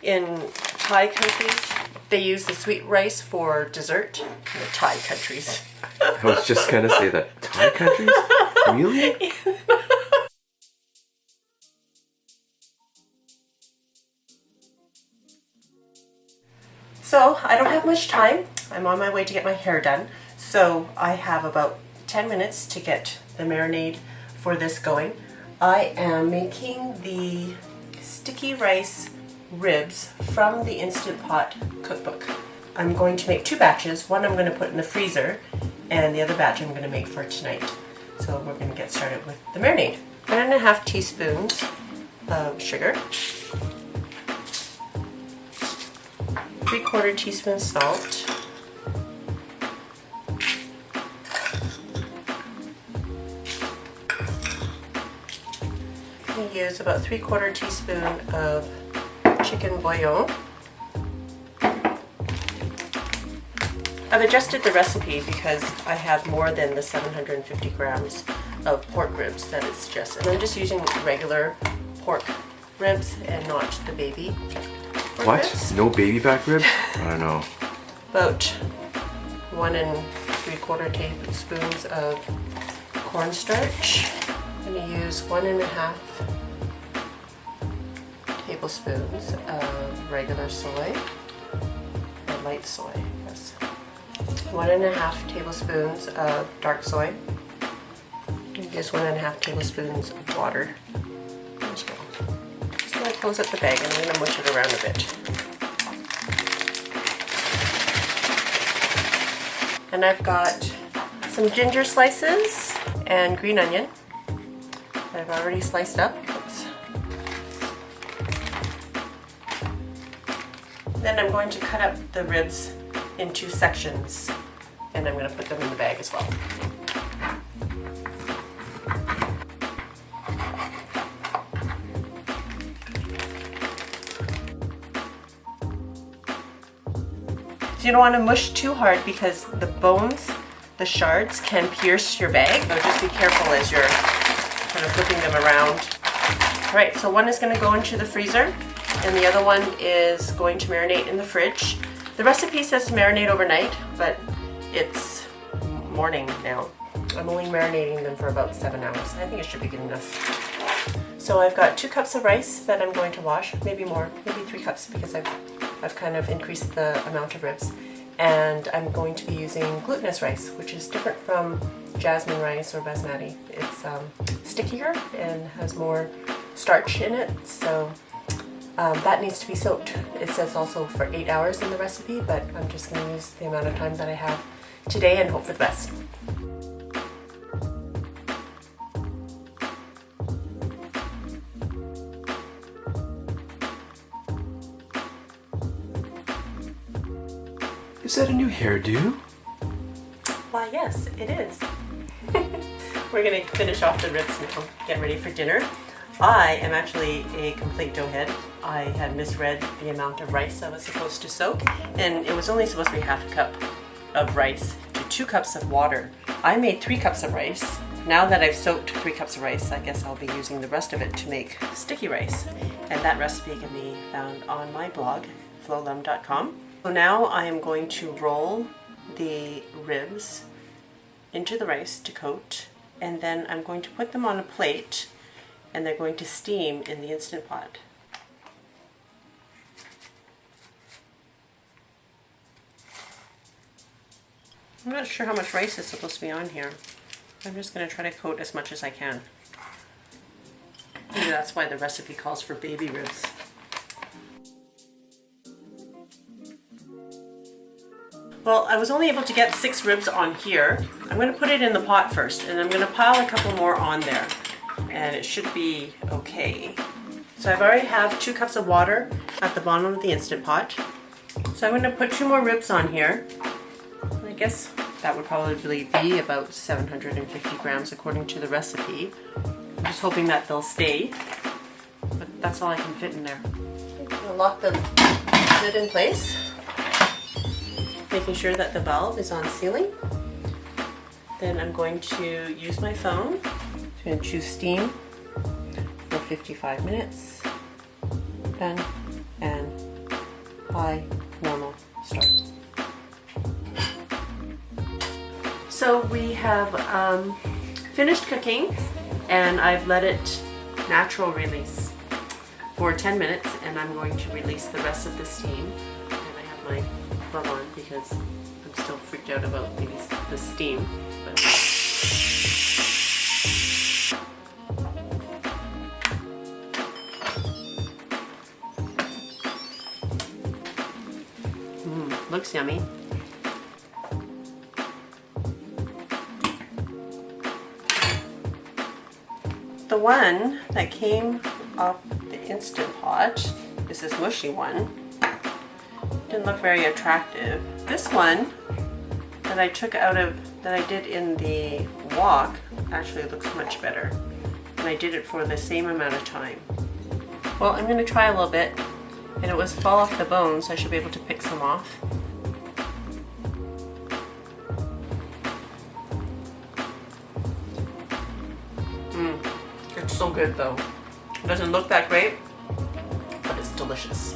In Thai countries, they use the sweet rice for dessert. In the Thai countries. I was just gonna say that. Thai countries? Really? So I don't have much time. I'm on my way to get my hair done. So I have about 10 minutes to get the marinade for this going. I am making the sticky rice ribs from the Instant Pot cookbook. I'm going to make 2 batches. One I'm going to put in the freezer, and the other batch I'm going to make for tonight. So we're going to get started with the marinade. 1.5 teaspoons of sugar, 3/4 teaspoon salt, I use about 3/4 teaspoon of chicken bouillon. I've adjusted the recipe because I have more than the 750 grams of pork ribs that it suggests, and I'm just using regular pork ribs and not the baby pork What? ribs. No baby back rib? I don't know. About 1 3/4 tablespoons of cornstarch. I'm going to use 1.5 tablespoons of regular soy, or light soy, yes. 1.5 tablespoons of dark soy. Use 1.5 tablespoons of water as well. So I'm going to close up the bag and I'm going to mush it around a bit. And I've got some ginger slices and green onion that I've already sliced up. Oops. Then I'm going to cut up the ribs into sections, and I'm going to put them in the bag as well. So you don't want to mush too hard because the bones, the shards, can pierce your bag. So just be careful as you're kind of flipping them around. All right, so one is going to go into the freezer and the other one is going to marinate in the fridge. The recipe says to marinate overnight, but it's morning now. I'm only marinating them for about 7 hours. I think it should be good enough. So I've got 2 cups of rice that I'm going to wash, maybe more, maybe 3 cups because I've kind of increased the amount of ribs. And I'm going to be using glutinous rice, which is different from jasmine rice or basmati. It's stickier and has more starch in it, so that needs to be soaked. It says also for 8 hours in the recipe, but I'm just going to use the amount of time that I have today and hope for the best. Is that a new hairdo? Why, yes, it is. We're going to finish off the ribs now, get ready for dinner. I am actually a complete doughhead. I had misread the amount of rice I was supposed to soak, and it was only supposed to be 1/2 cup of rice to 2 cups of water. I made 3 cups of rice. Now that I've soaked 3 cups of rice, I guess I'll be using the rest of it to make sticky rice. And that recipe can be found on my blog, flolum.com. So now I am going to roll the ribs into the rice to coat, and then I'm going to put them on a plate and they're going to steam in the Instant Pot. I'm not sure how much rice is supposed to be on here. I'm just going to try to coat as much as I can. Maybe that's why the recipe calls for baby ribs. Well, I was only able to get 6 ribs on here. I'm going to put it in the pot first, and I'm going to pile a couple more on there, and it should be okay. So I've already have 2 cups of water at the bottom of the Instant Pot. So I'm going to put 2 more ribs on here. I guess that would probably be about 750 grams according to the recipe. I'm just hoping that they'll stay, but that's all I can fit in there. I'm going to lock the lid in place, making sure that the valve is on sealing. Then I'm going to use my phone to choose steam for 55 minutes. Done and high, normal, start. So we have finished cooking, and I've let it natural release for 10 minutes, and I'm going to release the rest of the steam. And I have my glove on because I'm still freaked out about the steam. But looks yummy. The one that came off the Instant Pot is this mushy one. Didn't look very attractive. This one that I took out of, that I did in the wok, actually looks much better. And I did it for the same amount of time. Well, I'm gonna try a little bit, and it was fall off the bones, so I should be able to pick some off. It's so good though. It doesn't look that great, but it's delicious.